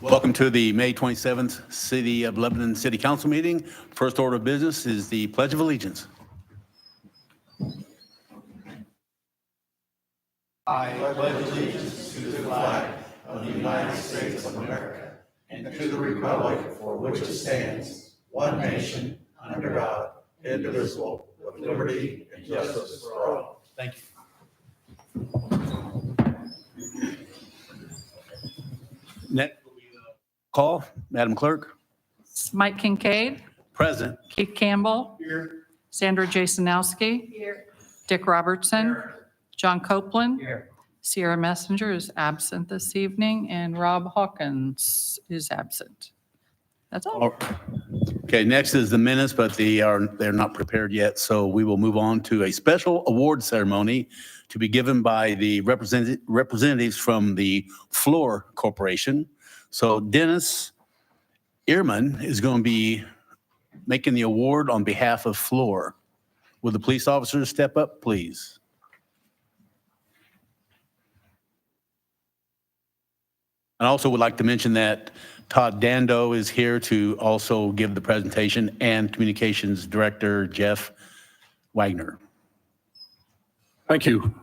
Welcome to the May 27th City of Lebanon City Council meeting. First order of business is the Pledge of Allegiance. I pledge allegiance to the flag of the United States of America and to the republic for which it stands, one nation, under God, indivisible, with liberty and justice for all. Thank you. Next will be the call. Madam Clerk. Mike Kincaid, Present. Keith Campbell, Here. Sandra Jasonowski, Dick Robertson, John Copeland, Sierra Messenger is absent this evening, and Rob Hawkins is absent. That's all. Okay, next is the minutes, but they're not prepared yet, so we will move on to a special award ceremony to be given by the representatives from the Floor Corporation. So Dennis Ehrman is going to be making the award on behalf of Floor. Will the police officers step up, please? I also would like to mention that Todd Dando is here to also give the presentation, and Communications Director Jeff Wagner. Thank you.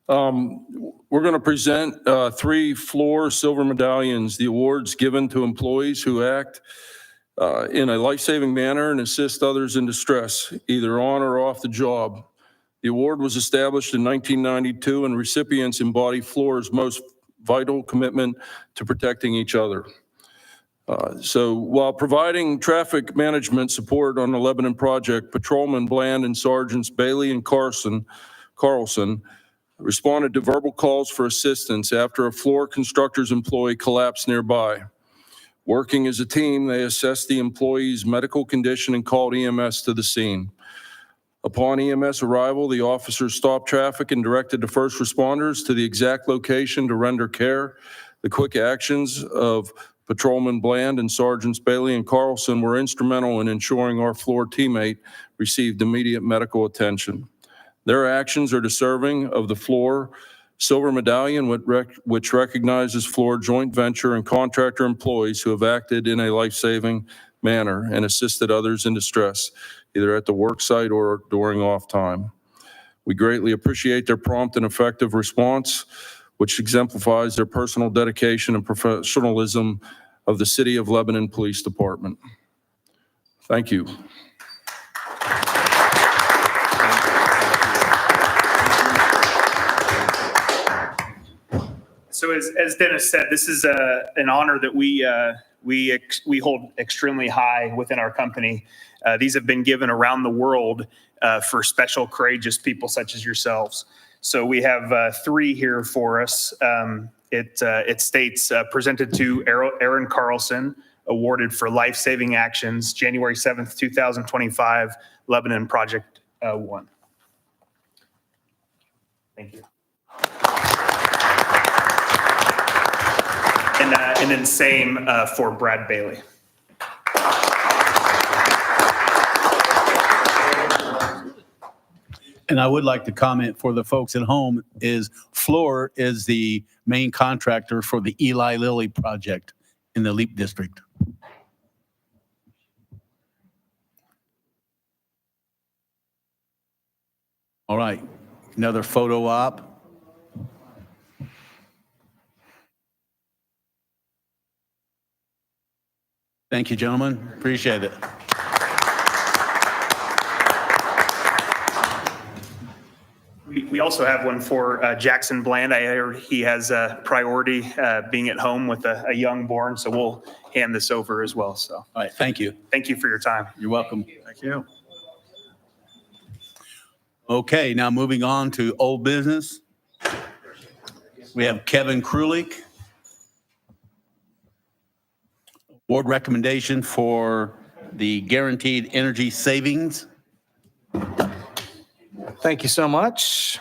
We're going to present 3 Floor Silver Medallions, the awards given to employees who act in a life-saving manner and assist others in distress, either on or off the job. The award was established in 1992, and recipients embody Floor's most vital commitment to protecting each other. So while providing traffic management support on the Lebanon project, Patrolman Bland and Sergeants Bailey and Carlson responded to verbal calls for assistance after a Floor Constructors employee collapsed nearby. Working as a team, they assessed the employee's medical condition and called EMS to the scene. Upon EMS arrival, the officers stopped traffic and directed the first responders to the exact location to render care. The quick actions of Patrolman Bland and Sergeants Bailey and Carlson were instrumental in ensuring our Floor teammate received immediate medical attention. Their actions are deserving of the Floor Silver Medallion, which recognizes Floor joint venture and contractor employees who have acted in a life-saving manner and assisted others in distress, either at the work site or during off time. We greatly appreciate their prompt and effective response, which exemplifies their personal dedication and professionalism of the City of Lebanon Police Department. Thank you. So as Dennis said, this is an honor that we hold extremely high within our company. These have been given around the world for special, courageous people such as yourselves. So we have 3 here for us. It states presented to Aaron Carlson, awarded for life-saving actions, January 7th, 2025, Lebanon Project 1. Thank you. And then same for Brad Bailey. And I would like to comment for the folks at home is Floor is the main contractor for the Eli Lilly project in the LEAP district. All right, another photo op. Thank you, gentlemen. Appreciate it. We also have one for Jackson Bland. I heard he has a priority being at home with a young born, so we'll hand this over as well. So, All right, thank you. thank you for your time. You're welcome. Thank you. Okay, now moving on to old business. We have Kevin Krulik. Board recommendation for the guaranteed energy savings. Thank you so much.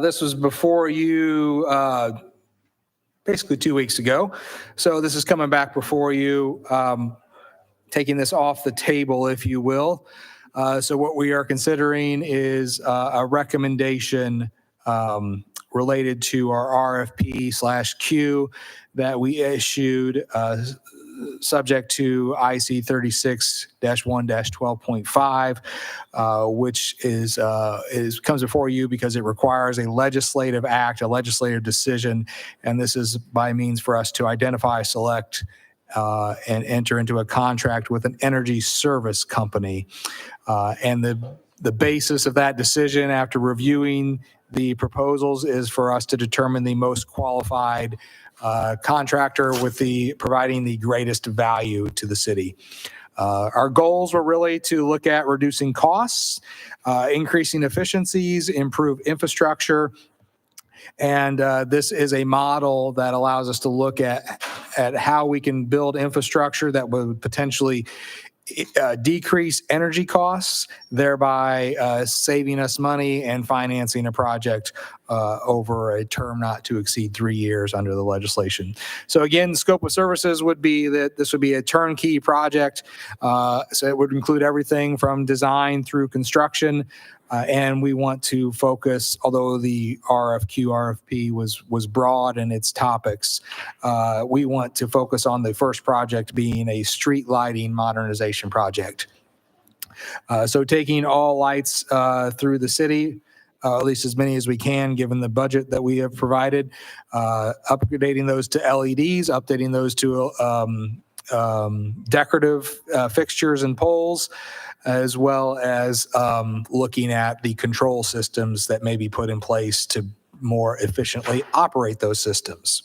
This was before you basically 2 weeks ago. So this is coming back before you, taking this off the table, if you will. So what we are considering is a recommendation related to our RFP/Q that we issued subject to IC 36-1-12.5, which comes before you because it requires a legislative act, a legislative decision, and this is by means for us to identify, select, and enter into a contract with an energy service company. And the basis of that decision, after reviewing the proposals, is for us to determine the most qualified contractor with providing the greatest value to the city. Our goals were really to look at reducing costs, increasing efficiencies, improve infrastructure, and this is a model that allows us to look at how we can build infrastructure that would potentially decrease energy costs, thereby saving us money and financing a project over a term not to exceed 3 years under the legislation. So again, the scope of services would be that this would be a turnkey project. So it would include everything from design through construction. And we want to focus, although the RFP was broad in its topics, we want to focus on the first project being a street lighting modernization project. So taking all lights through the city, at least as many as we can, given the budget that we have provided, upgrading those to LEDs, updating those to decorative fixtures and poles, as well as looking at the control systems that may be put in place to more efficiently operate those systems.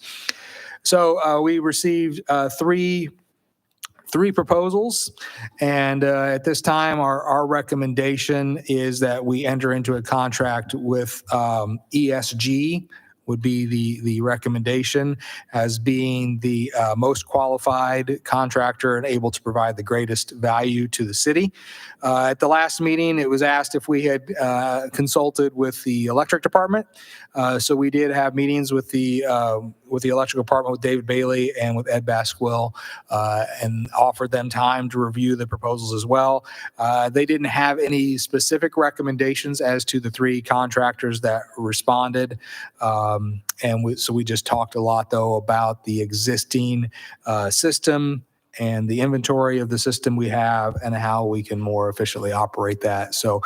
So we received three proposals, and at this time, our recommendation is that we enter into a contract with ESG, would be the recommendation, as being the most qualified contractor and able to provide the greatest value to the city. At the last meeting, it was asked if we had consulted with the electric department. So we did have meetings with the electrical department, with David Bailey and with Ed Basquill, and offered them time to review the proposals as well. They didn't have any specific recommendations as to the three contractors that responded. So we just talked a lot, though, about the existing system and the inventory of the system we have and how we can more efficiently operate that. So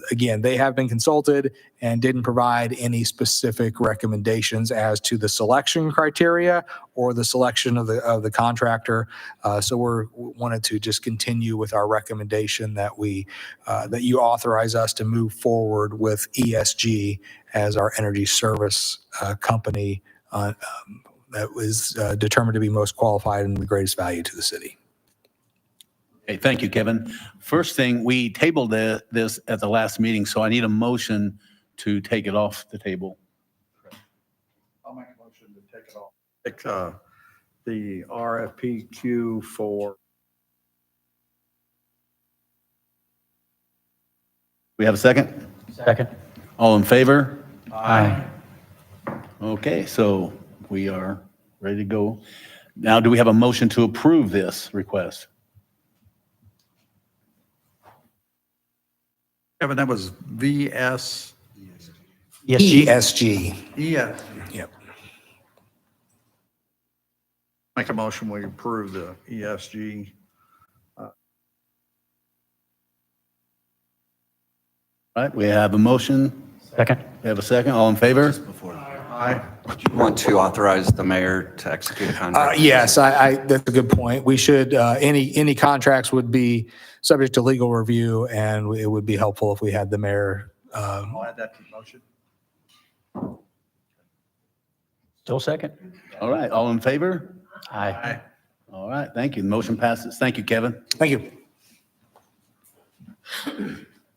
again, they have been consulted and didn't provide any specific recommendations as to the selection criteria or the selection of the contractor. So we wanted to just continue with our recommendation that that you authorize us to move forward with ESG as our energy service company that was determined to be most qualified and the greatest value to the city. Okay, thank you, Kevin. First thing, we tabled this at the last meeting, so I need a motion to take it off the table. I'll make a motion to take it off. Take the RFPQ for. We have a second? Second. All in favor? Aye. Okay, so we are ready to go. Now, do we have a motion to approve this request? Kevin, that was VS. ESG. Yeah. Yep. Make a motion, we approve the ESG. All right, we have a motion. Second. We have a second. All in favor? Aye. Want to authorize the mayor to execute a contract? Yes, that's a good point. We should, any contracts would be subject to legal review, and it would be helpful if we had the mayor. I'll add that to the motion. Still second. All right, all in favor? Aye. Aye. All right, thank you. The motion passes. Thank you, Kevin. Thank you.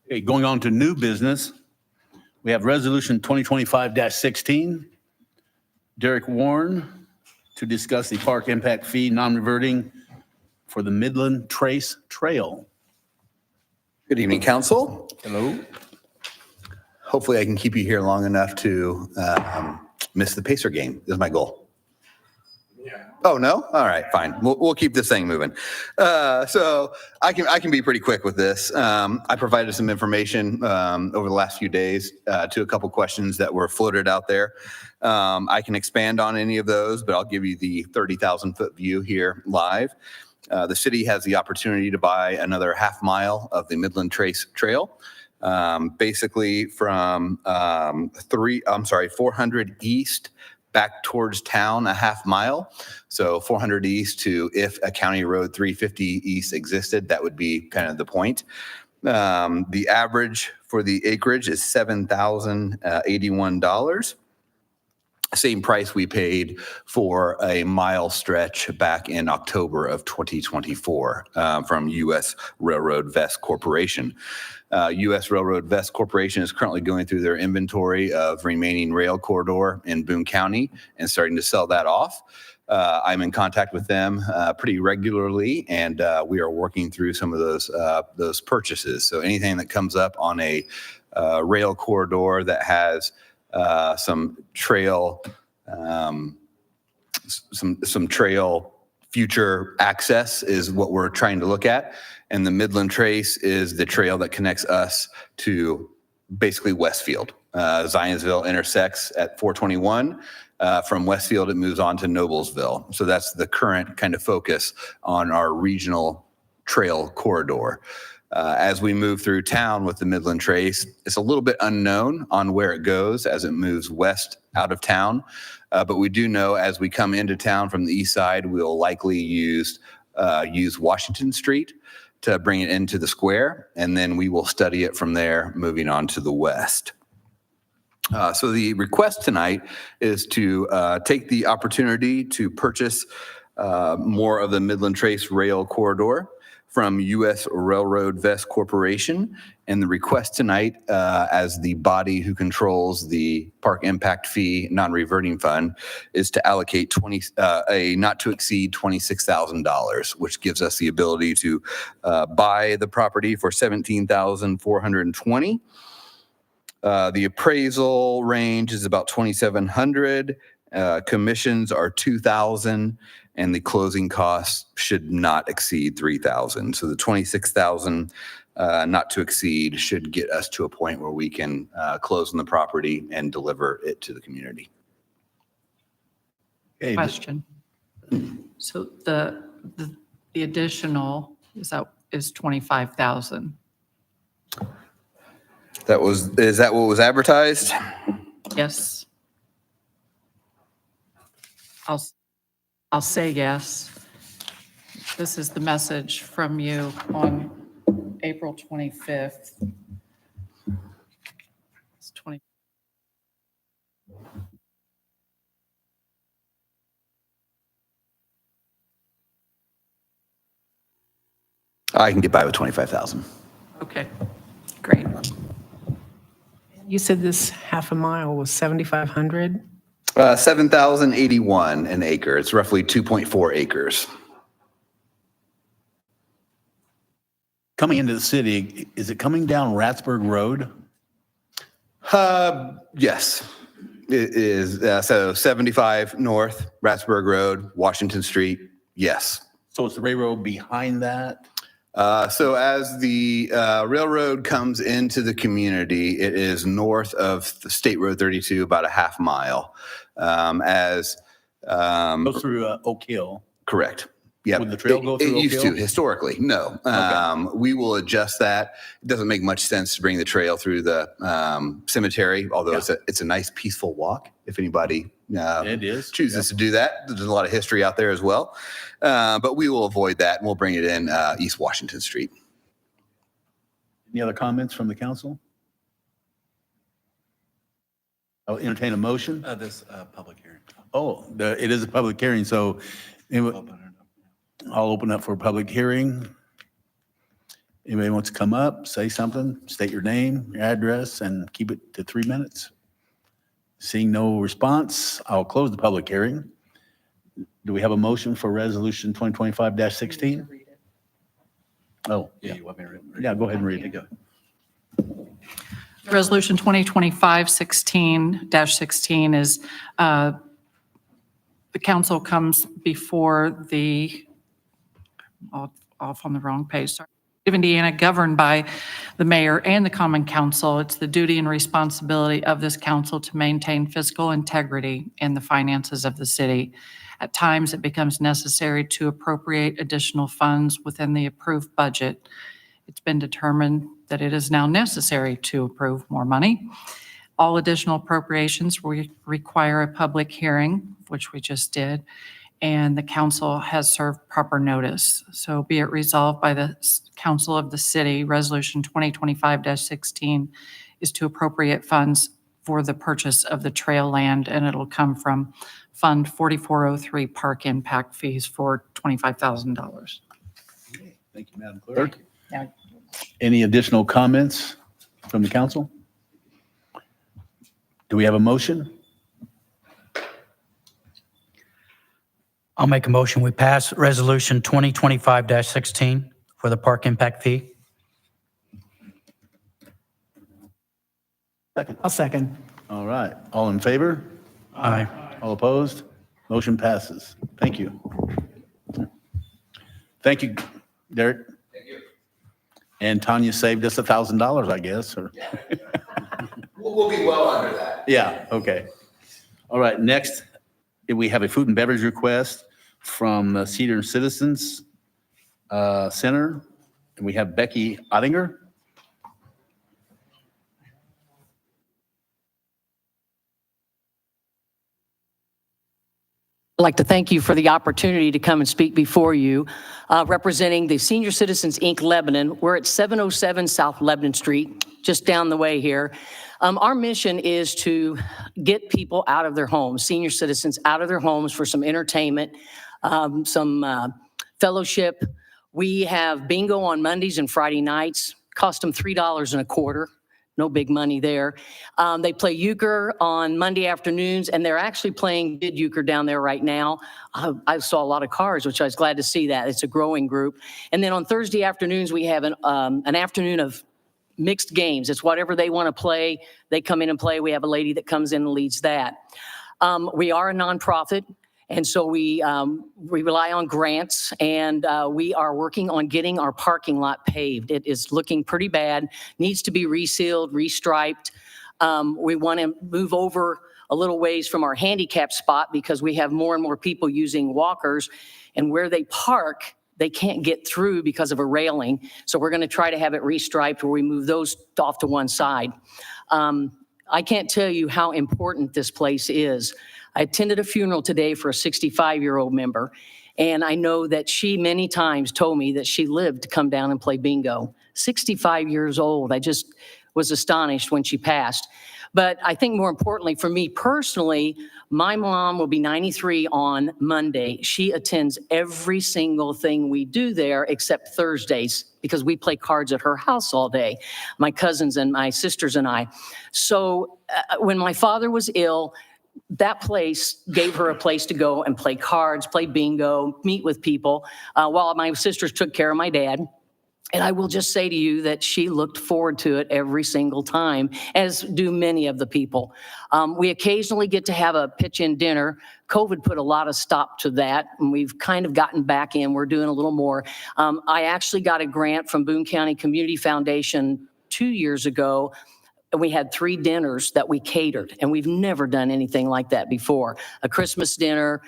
Okay, going on to new business. We have Resolution 2025-16. Derek Warren to discuss the park impact fee non-reverting for the Midland Trace Trail. Good evening, council. Hello. Hopefully I can keep you here long enough to miss the Pacer game is my goal. Oh, no? All right, fine. We'll keep this thing moving. So I can be pretty quick with this. I provided some information over the last few days to a couple questions that were floated out there. I can expand on any of those, but I'll give you the 30,000-foot view here live. The city has the opportunity to buy another half mile of the Midland Trace Trail, basically from 400 east back towards town a half mile. So 400 east to, if a county road 350 east existed, that would be kind of the point. The average for the acreage is $7,081. Same price we paid for a mile stretch back in October of 2024 from U.S. Railroad Vest Corporation. U.S. Railroad Vest Corporation is currently going through their inventory of remaining rail corridor in Boone County and starting to sell that off. I'm in contact with them pretty regularly, and we are working through some of those purchases. So anything that comes up on a rail corridor that has some trail, some trail future access is what we're trying to look at. And the Midland Trace is the trail that connects us to basically Westfield. Zionsville intersects at 421. From Westfield, it moves on to Noblesville. So that's the current kind of focus on our regional trail corridor. As we move through town with the Midland Trace, it's a little bit unknown on where it goes as it moves west out of town. But we do know as we come into town from the east side, we'll likely use Washington Street to bring it into the square, and then we will study it from there, moving on to the west. So the request tonight is to take the opportunity to purchase more of the Midland Trace Rail Corridor from U.S. Railroad Vest Corporation. And the request tonight, as the body who controls the Park Impact Fee Non-Reverting Fund, is to allocate a not to exceed $26,000, which gives us the ability to buy the property for $17,420. The appraisal range is about $2,700. Commissions are $2,000, and the closing costs should not exceed $3,000. So the $26,000 not to exceed should get us to a point where we can close on the property and deliver it to the community. Okay, Question. So the additional is 25,000. Is that what was advertised? Yes. I'll say yes. This is the message from you on April 25th. It's 20. I can get by with 25,000. Okay, great. You said this half a mile was 7,500? 7,081 an acre. It's roughly 2.4 acres. coming into the city, is it coming down Ratsburg Road? Yes, it is. So 75 North, Ratsburg Road, Washington Street. Yes. So it's the railroad behind that? So as the railroad comes into the community, it is north of the State Road 32, about a half mile. Goes through Oak Hill. Correct. Yeah. Would the trail go through It Oak used Hill? to, historically, no. We will adjust that. It doesn't make much sense to bring the trail through the cemetery, although it's a nice peaceful walk if anybody It is. chooses to do that. There's a lot of history out there as well. But we will avoid that, and we'll bring it in East Washington Street. Any other comments from the council? I'll entertain a motion. This public hearing. Oh, it is a public hearing, so I'll open up for a public hearing. Anybody wants to come up, say something, state your name, your address, and keep it to 3 minutes? Seeing no response, I'll close the public hearing. Do we have a motion for resolution 2025-16? Oh, yeah. You want me to read it? Yeah, go ahead and read it. Resolution 2025-16-16 is the council comes before the, off on the wrong page, sorry. Of Indiana, governed by the mayor and the common council, it's the duty and responsibility of this council to maintain fiscal integrity in the finances of the city. At times, it becomes necessary to appropriate additional funds within the approved budget. It's been determined that it is now necessary to approve more money. All additional appropriations require a public hearing, which we just did, and the council has served proper notice. So be it resolved by the council of the city, Resolution 2025-16 is to appropriate funds for the purchase of the trail land, and it'll come from Fund 4403 Park Impact Fees for $25,000. Thank you, Madam Clerk. Any additional comments from the council? Do we have a motion? I'll make a motion. We pass Resolution 2025-16 for the park impact fee. I'll second. All right. All in favor? Aye. All opposed? Motion passes. Thank you. Thank you, Derek. Thank you. And Tanya saved us $1,000, I guess, or? We'll be well under that. Yeah, okay. All right, next, we have a food and beverage request from the Cedar Citizens Center. And we have Becky Ottinger. I'd like to thank you for the opportunity to come and speak before you, representing the Senior Citizens, Inc. Lebanon. We're at 707 South Lebanon Street, just down the way here. Our mission is to get people out of their homes, senior citizens out of their homes for some entertainment, some fellowship. We have bingo on Mondays and Friday nights, cost them $3.25. No big money there. They play euchre on Monday afternoons, and they're actually playing bid euchre down there right now. I saw a lot of cars, which I was glad to see that. It's a growing group. And then on Thursday afternoons, we have an afternoon of mixed games. It's whatever they want to play. They come in and play. We have a lady that comes in and leads that. We are a nonprofit. And so we rely on grants, and we are working on getting our parking lot paved. It is looking pretty bad, needs to be resealed, restriped. We want to move over a little ways from our handicap spot because we have more and more people using walkers, and where they park, they can't get through because of a railing. So we're going to try to have it restriped where we move those off to one side. I can't tell you how important this place is. I attended a funeral today for a 65-year-old member, and I know that she many times told me that she lived to come down and play bingo. 65 years old. I just was astonished when she passed. But I think more importantly for me personally, my mom will be 93 on Monday. She attends every single thing we do there except Thursdays because we play cards at her house all day, my cousins and my sisters and I. So when my father was ill, that place gave her a place to go and play cards, play bingo, meet with people, while my sisters took care of my dad. And I will just say to you that she looked forward to it every single time, as do many of the people. We occasionally get to have a pitch-in dinner. COVID put a lot of stop to that, and we've kind of gotten back in. We're doing a little more. I actually got a grant from Boone County Community Foundation 2 years ago. And we had 3 dinners that we catered, and we've never done anything like that before. A Christmas dinner,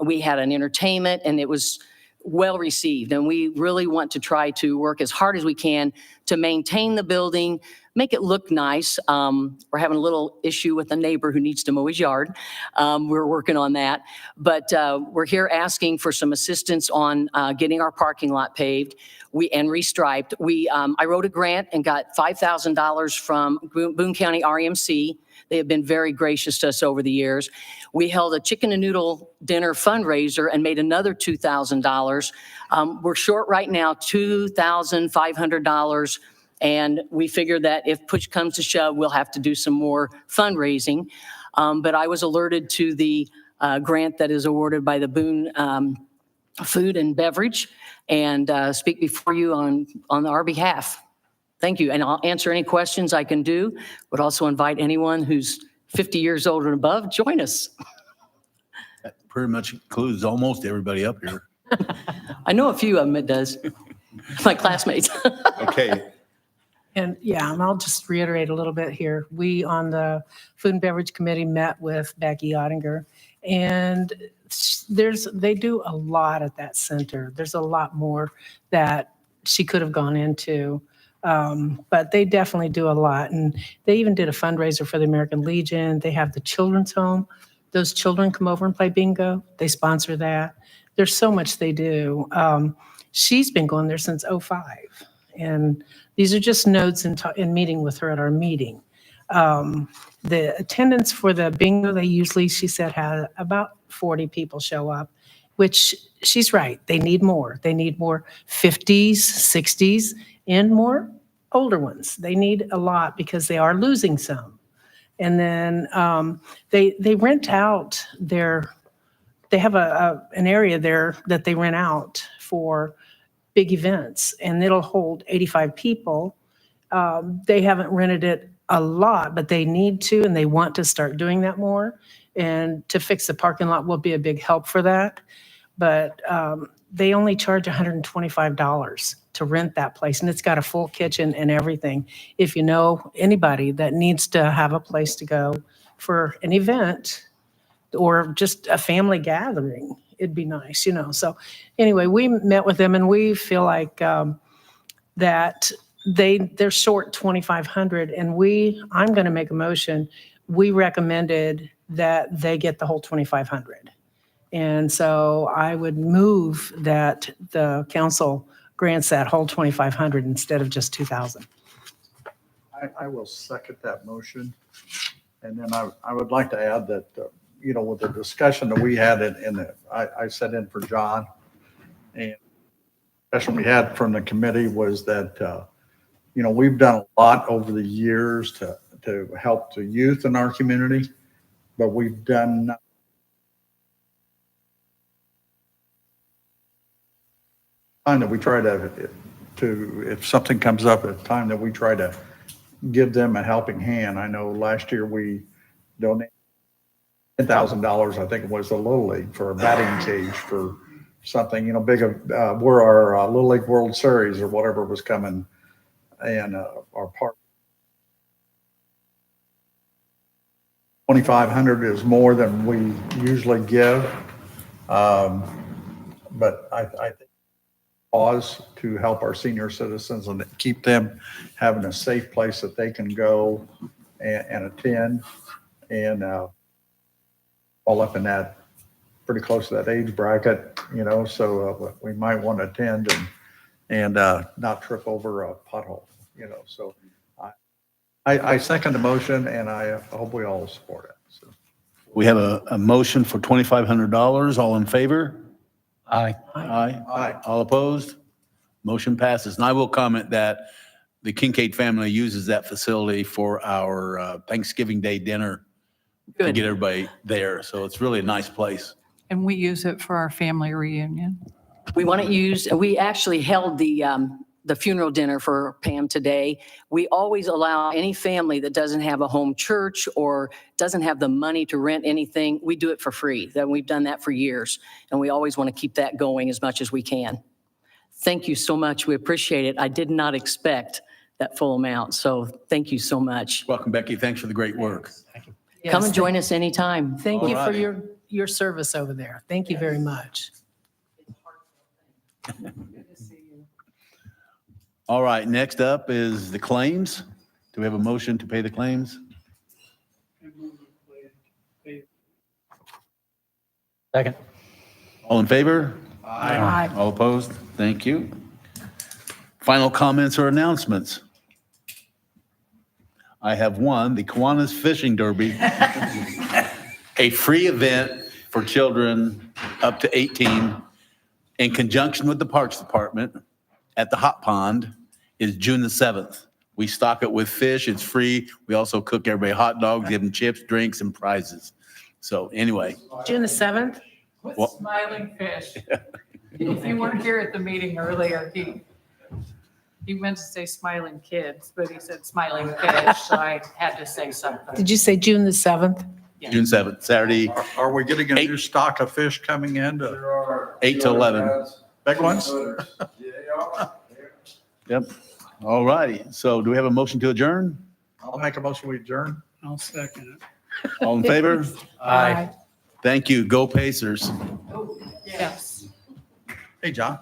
we had an entertainment, and it was well received. And we really want to try to work as hard as we can to maintain the building, make it look nice. We're having a little issue with a neighbor who needs to mow his yard. We're working on that. But we're here asking for some assistance on getting our parking lot paved and restriped. I wrote a grant and got $5,000 from Boone County REMC. They have been very gracious to us over the years. We held a chicken and noodle dinner fundraiser and made another $2,000. We're short right now $2,500. And we figured that if push comes to shove, we'll have to do some more fundraising. But I was alerted to the grant that is awarded by the Boone Food and Beverage and speak before you on our behalf. Thank you. And I'll answer any questions I can do, but also invite anyone who's 50 years old and above, join us. pretty much includes almost everybody up here. I know a few of them it does, my classmates. Okay, And yeah, and I'll just reiterate a little bit here. We on the Food and Beverage Committee met with Becky Ottinger, and they do a lot at that center. There's a lot more that she could have gone into. But they definitely do a lot. And they even did a fundraiser for the American Legion. They have the children's home. Those children come over and play bingo. They sponsor that. There's so much they do. She's been going there since '05. And these are just notes in meeting with her at our meeting. The attendance for the bingo, they usually, she said, had about 40 people show up, which she's right. They need more. They need more 50s, 60s, and more older ones. They need a lot because they are losing some. And then they rent out they have an area there that they rent out for big events, and it'll hold 85 people. They haven't rented it a lot, but they need to, and they want to start doing that more. And to fix the parking lot will be a big help for that. But they only charge $125 to rent that place, and it's got a full kitchen and everything. If you know anybody that needs to have a place to go for an event or just a family gathering, it'd be nice, So anyway, we met with them, and we feel like that they're short $2,500, and I'm going to make a motion. We recommended that they get the whole $2,500. And so I would move that the council grants that whole $2,500 instead of just $2,000. I will second that motion. And then I would like to add that, with the discussion that we had I sat in for John, and the discussion we had from the committee was that, we've done a lot over the years to help the youth in our community, but we've done time that we try to, if something comes up at a time that we try to give them a helping hand. I know last year we donated $10,000, I think it was, the Little League for a batting cage for something, big of, where our Little League World Series or whatever was coming, and our part. 2,500 is more than we usually give. But I think pause to help our senior citizens and keep them having a safe place that they can go and attend, and all up in that, pretty close to that age bracket, so we might want to attend and not trip over a pothole, so I second the motion, and I hope we all support it. So. we have a motion for $2,500. All in favor? Aye. Aye. Aye. All opposed? Motion passes. And I will comment that the Kincaid family uses that facility for our Thanksgiving Day dinner to Good. get everybody there. So it's really a nice place. And we use it for our family reunion. We actually held the funeral dinner for Pam today. We always allow any family that doesn't have a home church or doesn't have the money to rent anything, we do it for free. We've done that for years, and we always want to keep that going as much as we can. Thank you so much. We appreciate it. I did not expect that full amount, so thank you so much. Welcome, Becky. Thanks for the great work. Come and join us anytime. Thank you All for right. your service over there. Thank you very much. All right, next up is the claims. Do we have a motion to pay the claims? Second. All in favor? Aye. All opposed? Thank you. Final comments or announcements? I have one, the Kiwanis Fishing Derby, a free event for children up to 18 in conjunction with the Parks Department at the Hot Pond, is June the 7th. We stock it with fish. It's free. We also cook everybody hot dogs, give them chips, drinks, and prizes. So anyway, June the 7th? With Well- smiling fish. If you weren't here at the meeting earlier, he meant to say smiling kids, but he said smiling fish, so I had to say something. Did you say June the 7th? June 7th, Saturday, Are we getting a Eight. new stock of fish coming in? 8 to 11. Big ones? Yep. All righty. So do we have a motion to adjourn? I'll make a motion, we adjourn. I'll second it. All in favor? Aye. Thank you. Go Pacers. Yes. Hey, John.